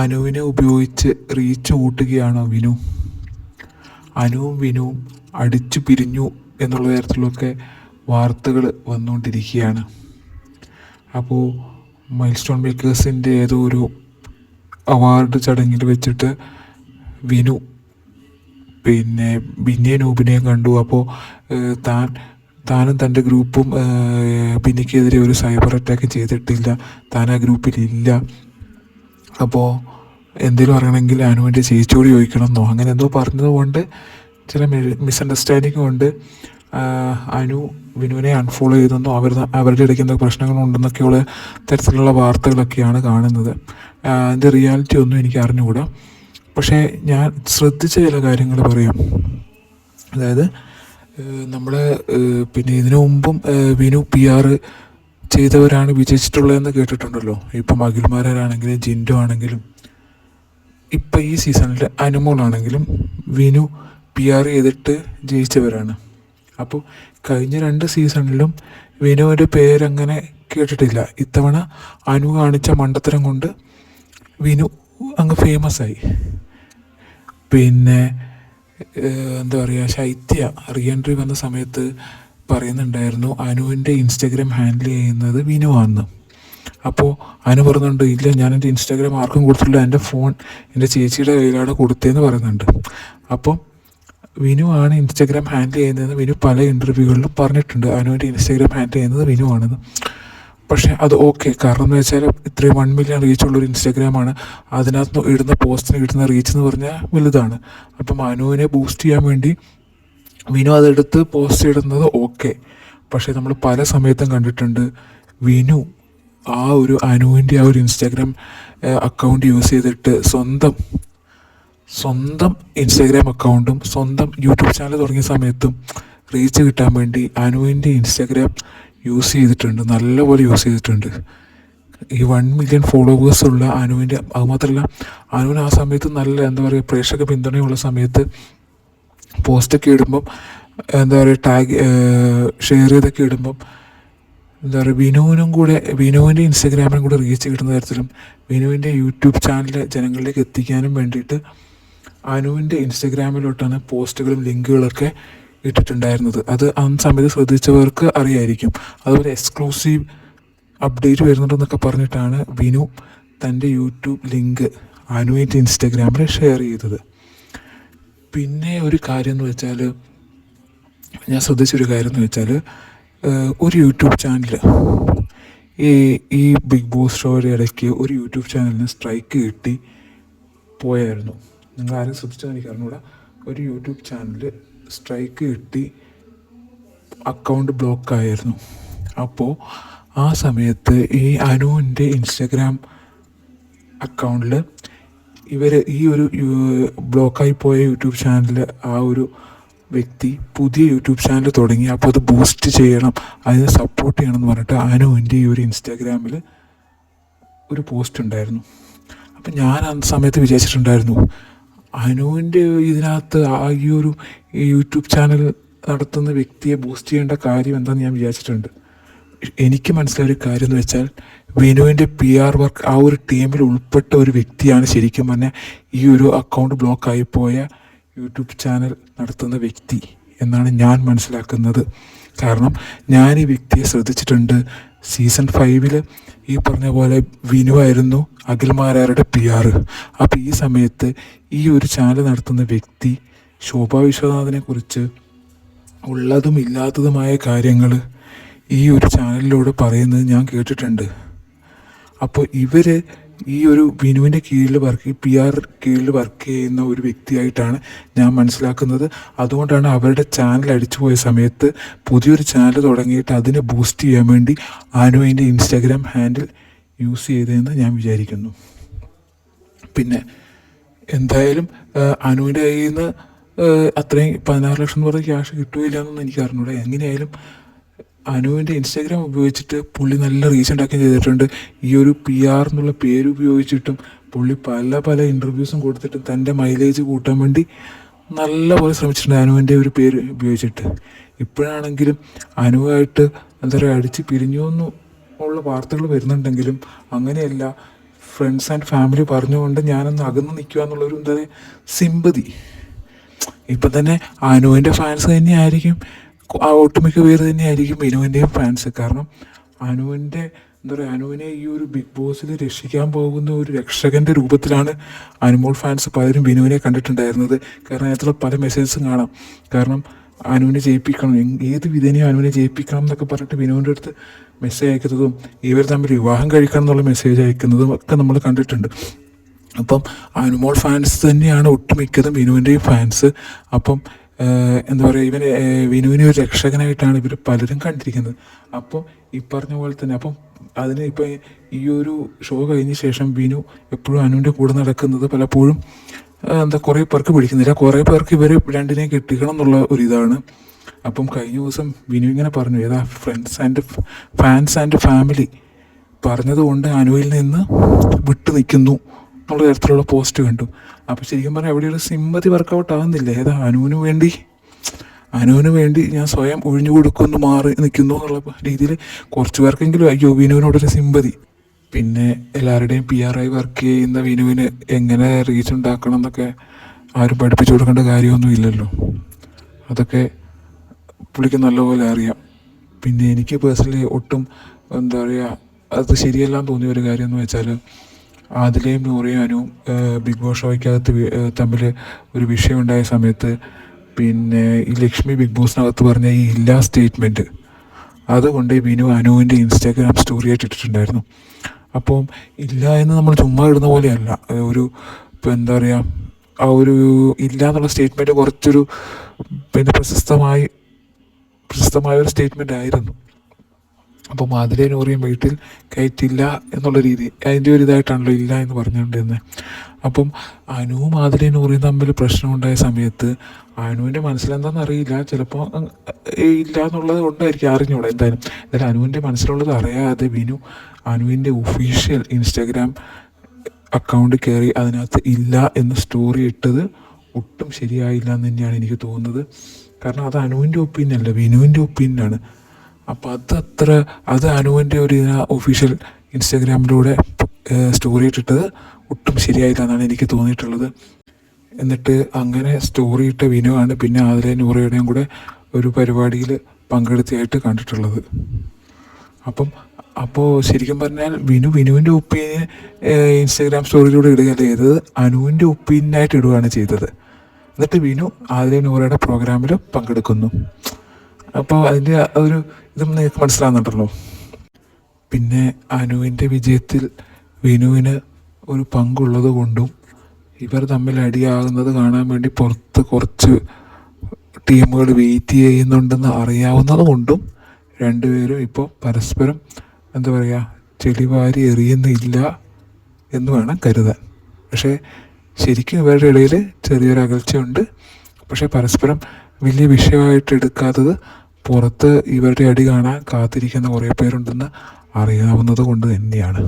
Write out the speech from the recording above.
അനുവിനെ ഉപയോഗിച്ച് റീച്ച് കൂട്ടുകയാണോ വിനു? അനുവും വിനുവും അടിച്ചു പിരിഞ്ഞു എന്നുള്ള തരത്തിലൊക്കെ വാർത്തകൾ വന്നുകൊണ്ടിരിക്കുകയാണ്. അപ്പോൾ മൈൽ സ്റ്റോൺ മേക്കേഴ്സിൻ്റെ ഏതോ ഒരു അവാർഡ് ചടങ്ങിൽ വെച്ചിട്ട് വിനു പിന്നെ നൂബിനെയും കണ്ടു. അപ്പോൾ താനും തൻ്റെ ഗ്രൂപ്പും ബിന്നിക്കെതിരെ ഒരു സൈബർ അറ്റാക്ക് ചെയ്തിട്ടില്ല, താൻ ആ ഗ്രൂപ്പിലില്ല. അപ്പോൾ എന്തെങ്കിലും അറിയണമെങ്കിൽ അനുവിൻ്റെ ചേച്ചിയോട് ചോദിക്കണമെന്നോ അങ്ങനെ എന്തോ പറഞ്ഞതുകൊണ്ട് ചില മിസ്അണ്ടർസ്റ്റാൻഡിങ് കൊണ്ട് അനു വിനുവിനെ അൺഫോളോ ചെയ്തെന്നോ അവരുടെ ഇടയ്ക്ക് എന്തൊക്കെ പ്രശ്നങ്ങളുണ്ടെന്നൊക്കെയുള്ള തരത്തിലുള്ള വാർത്തകളൊക്കെയാണ് കാണുന്നത്. അതിൻ്റെ റിയാലിറ്റി ഒന്നും എനിക്ക് അറിഞ്ഞുകൂടാ. പക്ഷേ ഞാൻ ശ്രദ്ധിച്ച ചില കാര്യങ്ങൾ പറയാം. അതായത് നമ്മുടെ ഇതിനു മുമ്പും വിനു PR ചെയ്തവരാണ് വിജയിച്ചിട്ടുള്ളതെന്ന് കേട്ടിട്ടുണ്ടല്ലോ. ഇപ്പം അഖിൽമാരാണെങ്കിലും ജിൻഡോ ആണെങ്കിലും ഇപ്പം ഈ സീസണിൽ അനുമോളാണെങ്കിലും വിനു PR ചെയ്തിട്ട് ജയിച്ചവരാണ്. അപ്പോൾ കഴിഞ്ഞ 2 സീസണിലും വിനുവിൻ്റെ പേരങ്ങനെ കേട്ടിട്ടില്ല. ഇത്തവണ അനു കാണിച്ച മണ്ടത്തരം കൊണ്ട് വിനു അങ്ങ് ഫേമസ് ആയി. എന്താ പറയുക, ശൈത്യ റീഎൻട്രി വന്ന സമയത്ത് പറയുന്നുണ്ടായിരുന്നു അനുവിൻ്റെ ഇൻസ്റ്റഗ്രാം ഹാൻഡിൽ ചെയ്യുന്നത് വിനുവാണെന്ന്. അപ്പോൾ അനു പറയുന്നുണ്ട്, ഇല്ല ഞാൻ എൻ്റെ ഇൻസ്റ്റാഗ്രാം ആർക്കും കൊടുത്തില്ല, എൻ്റെ ഫോൺ എൻ്റെ ചേച്ചിയുടെ കയ്യിലാണ് കൊടുത്തതെന്ന് പറയുന്നുണ്ട്. അപ്പം വിനു ആണ് ഇൻസ്റ്റാഗ്രാം ഹാൻഡിൽ ചെയ്യുന്നതെന്ന് വിനു പല ഇൻ്റർവ്യൂകളിലും പറഞ്ഞിട്ടുണ്ട്. അനുവിൻ്റെ ഇൻസ്റ്റാഗ്രാം ഹാൻഡിൽ ചെയ്യുന്നത് വിനു ആണെന്ന്. പക്ഷേ അത് ഓക്കെ, കാരണം എന്ന് വെച്ചാൽ ഇത്രയും 1 മില്യൺ റീച്ചുള്ളൊരു ഇൻസ്റ്റാഗ്രാമാണ്. അതിനകത്ത് ഇടുന്ന പോസ്റ്റിന് കിട്ടുന്ന റീച്ച് എന്ന് പറഞ്ഞാൽ വലുതാണ്. അപ്പം അനുവിനെ ബൂസ്റ്റ് ചെയ്യാൻ വേണ്ടി വിനു അതെടുത്ത് പോസ്റ്റ് ഇടുന്നത് ഓക്കെ. പക്ഷേ നമ്മൾ പല സമയത്തും കണ്ടിട്ടുണ്ട് വിനു ആ ഒരു അനുവിൻ്റെ ആ ഒരു ഇൻസ്റ്റാഗ്രാം അക്കൗണ്ട് യൂസ് ചെയ്തിട്ട് സ്വന്തം ഇൻസ്റ്റാഗ്രാം അക്കൗണ്ടും സ്വന്തം യൂട്യൂബ് ചാനൽ തുടങ്ങിയ സമയത്തും റീച്ച് കിട്ടാൻ വേണ്ടി അനുവിൻ്റെ ഇൻസ്റ്റാഗ്രാം യൂസ് ചെയ്തിട്ടുണ്ട്, നല്ലപോലെ യൂസ് ചെയ്തിട്ടുണ്ട്. ഈ 1 മില്യൺ ഫോളോവേഴ്സുള്ള അനുവിൻ്റെ, അതുമാത്രമല്ല അനുവിന് ആ സമയത്ത് നല്ല എന്താ പറയുക പ്രേക്ഷക പിന്തുണയുള്ള സമയത്ത് പോസ്റ്റൊക്കെ ഇടുമ്പം എന്താ പറയുക ഷെയർ ചെയ്തൊക്കെ ഇടുമ്പം എന്താ പറയുക വിനുവിൻ്റെ ഇൻസ്റ്റാഗ്രാമിനും കൂടെ റീച്ച് കിട്ടുന്ന തരത്തിലും വിനുവിൻ്റെ യൂട്യൂബ് ചാനൽ ജനങ്ങളിലേക്ക് എത്തിക്കാനും വേണ്ടിയിട്ട് അനുവിൻ്റെ ഇൻസ്റ്റാഗ്രാമിലോട്ടാണ് പോസ്റ്റുകളും ലിങ്കുകളൊക്കെ ഇട്ടിട്ടുണ്ടായിരുന്നത്. അത് ആ സമയത്ത് ശ്രദ്ധിച്ചവർക്ക് അറിയായിരിക്കും. അതുപോലെ എക്സ്ക്ലൂസീവ് അപ്ഡേറ്റ് വരുന്നുണ്ടെന്നൊക്കെ പറഞ്ഞിട്ടാണ് വിനു തൻ്റെ യൂട്യൂബ് ലിങ്ക് അനുവിൻ്റെ ഇൻസ്റ്റാഗ്രാമിൽ ഷെയർ ചെയ്തത്. പിന്നെ ഒരു കാര്യം എന്ന് വെച്ചാൽ, ഞാൻ ശ്രദ്ധിച്ചൊരു കാര്യം എന്ന് വെച്ചാൽ, ഒരു യൂട്യൂബ് ചാനൽ ഈ ബിഗ് ബോസ് ഷോയുടെ ഇടയ്ക്ക് ഒരു യൂട്യൂബ് ചാനലിന് സ്ട്രൈക്ക് കിട്ടി പോയായിരുന്നു. നിങ്ങൾ ആരും ശ്രദ്ധിച്ചതെന്ന് എനിക്ക് അറിഞ്ഞൂടാ. ഒരു യൂട്യൂബ് ചാനൽ സ്ട്രൈക്ക് കിട്ടി അക്കൗണ്ട് ബ്ലോക്കായിരുന്നു. അപ്പോൾ ആ സമയത്ത് ഈ അനുവിൻ്റെ ഇൻസ്റ്റഗ്രാം അക്കൗണ്ടിൽ ഈ ഒരു ബ്ലോക്കായി പോയ യൂട്യൂബ് ചാനൽ ആ ഒരു വ്യക്തി പുതിയ യൂട്യൂബ് ചാനൽ തുടങ്ങി. അപ്പോൾ അത് ബൂസ്റ്റ് ചെയ്യണം, അതിനെ സപ്പോർട്ട് ചെയ്യണം എന്ന് പറഞ്ഞിട്ട് അനുവിൻ്റെ ഈ ഒരു ഇൻസ്റ്റാഗ്രാമിൽ ഒരു പോസ്റ്റ് ഉണ്ടായിരുന്നു. അപ്പം ഞാൻ ആ സമയത്ത് വിചാരിച്ചിട്ടുണ്ടായിരുന്നു, അനുവിൻ്റെ ഇതിനകത്ത് ഈ ഒരു യൂട്യൂബ് ചാനൽ നടത്തുന്ന വ്യക്തിയെ ബൂസ്റ്റ് ചെയ്യേണ്ട കാര്യം എന്താണെന്ന് ഞാൻ വിചാരിച്ചിട്ടുണ്ട്. എനിക്ക് മനസ്സിലായ ഒരു കാര്യം എന്ന് വെച്ചാൽ, വിനുവിൻ്റെ PR വർക്ക് ആ ഒരു ടീമിൽ ഉൾപ്പെട്ട ഒരു വ്യക്തിയാണ് ശരിക്കും പറഞ്ഞാൽ ഈ ഒരു അക്കൗണ്ട് ബ്ലോക്കായി പോയ യൂട്യൂബ് ചാനൽ നടത്തുന്ന വ്യക്തി എന്നാണ് ഞാൻ മനസ്സിലാക്കുന്നത്. കാരണം ഞാൻ ഈ വ്യക്തിയെ ശ്രദ്ധിച്ചിട്ടുണ്ട്. സീസൺ 5 ഈ പറഞ്ഞ പോലെ വിനുവായിരുന്നു അഖിൽമാരാരുടെ PR. അപ്പോൾ ഈ സമയത്ത് ഈ ഒരു ചാനൽ നടത്തുന്ന വ്യക്തി ശോഭാ വിശ്വനാഥിനെ കുറിച്ച് ഉള്ളതും ഇല്ലാത്തതുമായ കാര്യങ്ങൾ ഈ ഒരു ചാനലിലൂടെ പറയുന്നത് ഞാൻ കേട്ടിട്ടുണ്ട്. അപ്പോൾ ഇവർ ഈ ഒരു വിനുവിൻ്റെ PR കീഴിൽ വർക്ക് ചെയ്യുന്ന ഒരു വ്യക്തിയായിട്ടാണ് ഞാൻ മനസ്സിലാക്കുന്നത്. അതുകൊണ്ടാണ് അവരുടെ ചാനൽ അടിച്ചു പോയ സമയത്ത് പുതിയൊരു ചാനൽ തുടങ്ങിയിട്ട് അതിനെ ബൂസ്റ്റ് ചെയ്യാൻ വേണ്ടി അനുവിൻ്റെ ഇൻസ്റ്റാഗ്രാം ഹാൻഡിൽ യൂസ് ചെയ്തതെന്ന് ഞാൻ വിചാരിക്കുന്നു. പിന്നെ എന്തായാലും അനുവിൻ്റെ കയ്യിൽ നിന്ന് അത്രയും 16 ലക്ഷം എന്ന് പറഞ്ഞ ക്യാഷ് കിട്ടുകയില്ല എന്നൊന്നും എനിക്ക് അറിഞ്ഞൂടാ. എങ്ങനെയായാലും അനുവിൻ്റെ ഇൻസ്റ്റാഗ്രാം ഉപയോഗിച്ചിട്ട് പുള്ളി നല്ല റീച്ച് ഉണ്ടാക്കുകയും ചെയ്തിട്ടുണ്ട്. ഈ ഒരു PR എന്നുള്ള പേര് ഉപയോഗിച്ചിട്ടും പുള്ളി പല ഇൻ്റർവ്യൂസും കൊടുത്തിട്ട് തൻ്റെ മൈലേജ് കൂട്ടാൻ വേണ്ടി നല്ലപോലെ ശ്രമിച്ചിട്ടുണ്ട് അനുവിൻ്റെ ഒരു പേര് ഉപയോഗിച്ചിട്ട്. ഇപ്പോഴാണെങ്കിലും അനുവായിട്ട് എന്താ പറയുക അടിച്ച് പിരിഞ്ഞു എന്നും ഉള്ള വാർത്തകൾ വരുന്നുണ്ടെങ്കിലും അങ്ങനെയല്ല, ഫ്രണ്ട്സ് ആൻഡ് ഫാമിലി പറഞ്ഞുകൊണ്ട് ഞാനൊന്ന് അകന്ന് നിൽക്കുക എന്നുള്ളൊരു എന്താ പറയുക സിമ്പതി. ഇപ്പം തന്നെ അനുവിൻ്റെ ഫാൻസ് തന്നെയായിരിക്കും, ഒട്ടുമിക്ക പേര് തന്നെയായിരിക്കും വിനുവിൻ്റെയും ഫാൻസ്. കാരണം അനുവിൻ്റെ എന്താ പറയുക, അനുവിനെ ഈ ഒരു ബിഗ് ബോസിൽ രക്ഷിക്കാൻ പോകുന്ന ഒരു രക്ഷകൻ്റെ രൂപത്തിലാണ് അനുമോൾ ഫാൻസ് പലരും വിനുവിനെ കണ്ടിട്ടുണ്ടായിരുന്നത്. കാരണം അതിനകത്തുള്ള പല മെസ്സേജസും കാണാം. കാരണം അനുവിനെ ജയിപ്പിക്കണം, ഏത് വിധേനയും അനുവിനെ ജയിപ്പിക്കണം എന്നൊക്കെ പറഞ്ഞിട്ട് വിനുവിൻ്റെ അടുത്ത് മെസ്സേജ് അയക്കുന്നതും ഇവർ തമ്മിൽ വിവാഹം കഴിക്കണം എന്നുള്ള മെസ്സേജ് അയക്കുന്നതും ഒക്കെ നമ്മൾ കണ്ടിട്ടുണ്ട്. അപ്പം അനുമോൾ ഫാൻസ് തന്നെയാണ് ഒട്ടുമിക്കതും വിനുവിൻ്റെയും ഫാൻസ്. അപ്പം എന്താ പറയുക, വിനുവിനെ ഒരു രക്ഷകനായിട്ടാണ് ഇവർ പലരും കണ്ടിരിക്കുന്നത്. അപ്പോൾ ഈ പറഞ്ഞ പോലെ തന്നെ അപ്പം അതിന് ഇപ്പം ഈ ഒരു ഷോ കഴിഞ്ഞ ശേഷം വിനു എപ്പോഴും അനുവിൻ്റെ കൂടെ നടക്കുന്നത് പലപ്പോഴും എന്താ കുറേ പേർക്ക് പിടിക്കുന്നില്ല, കുറേ പേർക്ക് ഇവർ രണ്ടിനെയും കെട്ടിക്കണം എന്നുള്ള ഒരിതാണ്. അപ്പം കഴിഞ്ഞ ദിവസം വിനു ഇങ്ങനെ പറഞ്ഞു, ഏതാ ഫാൻസ് ആൻഡ് ഫാമിലി പറഞ്ഞതുകൊണ്ട് അനുവിൽ നിന്ന് വിട്ടു നിൽക്കുന്നു എന്നുള്ള തരത്തിലുള്ള പോസ്റ്റ് കണ്ടു. അപ്പോൾ ശരിക്കും പറഞ്ഞാൽ അവിടെ ഒരു സിമ്പതി വർക്കൗട്ട് ആകുന്നില്ല. ഏതാ അനുവിന് വേണ്ടി ഞാൻ സ്വയം ഒഴിഞ്ഞു കൊടുക്കുന്നു, മാറി നിൽക്കുന്നു എന്നുള്ള രീതിയിൽ കുറച്ച് പേർക്കെങ്കിലും അയ്യോ വിനുവിനോടൊരു സിമ്പതി. പിന്നെ എല്ലാവരുടെയും PR ആയി വർക്ക് ചെയ്യുന്ന വിനുവിന് എങ്ങനെ റീച്ച് ഉണ്ടാക്കണം എന്നൊക്കെ ആരും പഠിപ്പിച്ചു കൊടുക്കേണ്ട കാര്യമൊന്നും ഇല്ലല്ലോ, അതൊക്കെ പുള്ളിക്ക് നല്ലപോലെ അറിയാം. പിന്നെ എനിക്ക് പേഴ്സണലി ഒട്ടും എന്താ പറയുക, അത് ശരിയല്ലാന്ന് തോന്നിയ ഒരു കാര്യം എന്ന് വെച്ചാൽ ആദിലയും നൂറയും അനുവും ബിഗ് ബോസ് ഷോയ്ക്കകത്ത് തമ്മിൽ ഒരു വിഷയം ഉണ്ടായ സമയത്ത് പിന്നെ ഈ ലക്ഷ്മി ബിഗ് ബോസിനകത്ത് പറഞ്ഞ ഈ ഇല്ലാ സ്റ്റേറ്റ്മെൻറ്റ് അതുകൊണ്ട് വിനു അനുവിൻ്റെ ഇൻസ്റ്റാഗ്രാം സ്റ്റോറി ആയിട്ട് ഇട്ടിട്ടുണ്ടായിരുന്നു. അപ്പം ഇല്ല എന്ന് നമ്മൾ ചുമ്മാ ഇടുന്ന പോലെയല്ല, ഒരു ഇപ്പം എന്താ പറയുക, ആ ഒരു ഇല്ല എന്നുള്ള സ്റ്റേറ്റ്മെൻറ്റ് കുറച്ചൊരു പിന്നെ പ്രശസ്തമായ ഒരു സ്റ്റേറ്റ്മെൻ്റ് ആയിരുന്നു. അപ്പം ആദിലയും നൂറയും വീട്ടിൽ കയറ്റില്ല എന്നുള്ള രീതി, അതിൻ്റെ ഒരു ഇതായിട്ടാണല്ലോ ഇല്ല എന്ന് പറഞ്ഞുകൊണ്ടിരുന്നത്. അപ്പം അനുവും ആദിലയും നൂറയും തമ്മിൽ പ്രശ്നമുണ്ടായ സമയത്ത് അനുവിൻ്റെ മനസ്സിലെന്താണെന്ന് അറിയില്ല, ചിലപ്പോൾ ഇല്ല എന്നുള്ളത് കൊണ്ടായിരിക്കും, അറിഞ്ഞൂടാ എന്തായാലും. എന്നാലും അനുവിൻ്റെ മനസ്സിലുള്ളത് അറിയാതെ വിനു അനുവിൻ്റെ ഒഫീഷ്യൽ ഇൻസ്റ്റാഗ്രാം അക്കൗണ്ട് കയറി അതിനകത്ത് ഇല്ല എന്ന് സ്റ്റോറി ഇട്ടത് ഒട്ടും ശരിയായില്ല എന്ന് തന്നെയാണ് എനിക്ക് തോന്നുന്നത്. കാരണം അത് അനുവിൻ്റെ ഒപ്പീനിയൻ അല്ല, വിനുവിൻ്റെ ഒപ്പീനിയനാണ്. അപ്പോൾ അത് അനുവിൻ്റെ ഒരു ഒഫീഷ്യൽ ഇൻസ്റ്റാഗ്രാമിലൂടെ സ്റ്റോറി ഇട്ടിട്ടത് ഒട്ടും ശരിയായില്ല എന്നാണ് എനിക്ക് തോന്നിയിട്ടുള്ളത്. എന്നിട്ട് അങ്ങനെ സ്റ്റോറി ഇട്ട വിനുവാണ് പിന്നെ ആദിലയും നൂറയുടെയും കൂടെ ഒരു പരിപാടിയിൽ പങ്കെടുത്തതായിട്ട് കണ്ടിട്ടുള്ളത്. അപ്പോൾ ശരിക്കും പറഞ്ഞാൽ വിനുവിൻ്റെ ഒപ്പീനിയൻ ഇൻസ്റ്റാഗ്രാം സ്റ്റോറിയിലൂടെ ഇടുകയല്ല ചെയ്തത്, അനുവിൻ്റെ ഒപ്പീനിയനായിട്ട് ഇടുകയാണ് ചെയ്തത്. എന്നിട്ട് വിനു ആദിലയും നൂറയുടെ പ്രോഗ്രാമിൽ പങ്കെടുക്കുന്നു. അപ്പോൾ അതിൻ്റെ ഒരു ഇതും നിങ്ങൾക്ക് മനസ്സിലാകുന്നുണ്ടല്ലോ. പിന്നെ അനുവിൻ്റെ വിജയത്തിൽ വിനുവിന് ഒരു പങ്കുള്ളത് കൊണ്ടും ഇവർ തമ്മിൽ അടിയാകുന്നത് കാണാൻ വേണ്ടി പുറത്ത് കുറച്ച് ടീമുകൾ വെയിറ്റ് ചെയ്യുന്നുണ്ടെന്ന് അറിയാവുന്നത് കൊണ്ടും രണ്ടുപേരും ഇപ്പോൾ പരസ്പരം എന്താ പറയുക, ചെളിവാരി എറിയുന്നില്ല എന്ന് വേണം കരുതാൻ. പക്ഷേ ശരിക്കും ഇവരുടെ ഇടയിൽ ചെറിയൊരു അകൽച്ചയുണ്ട്. പക്ഷേ പരസ്പരം വലിയ വിഷയമായിട്ട് എടുക്കാത്തത് പുറത്ത് ഇവരുടെ അടി കാണാൻ കാത്തിരിക്കുന്ന കുറേ പേരുണ്ടെന്ന് അറിയാവുന്നത് കൊണ്ട് തന്നെയാണ്.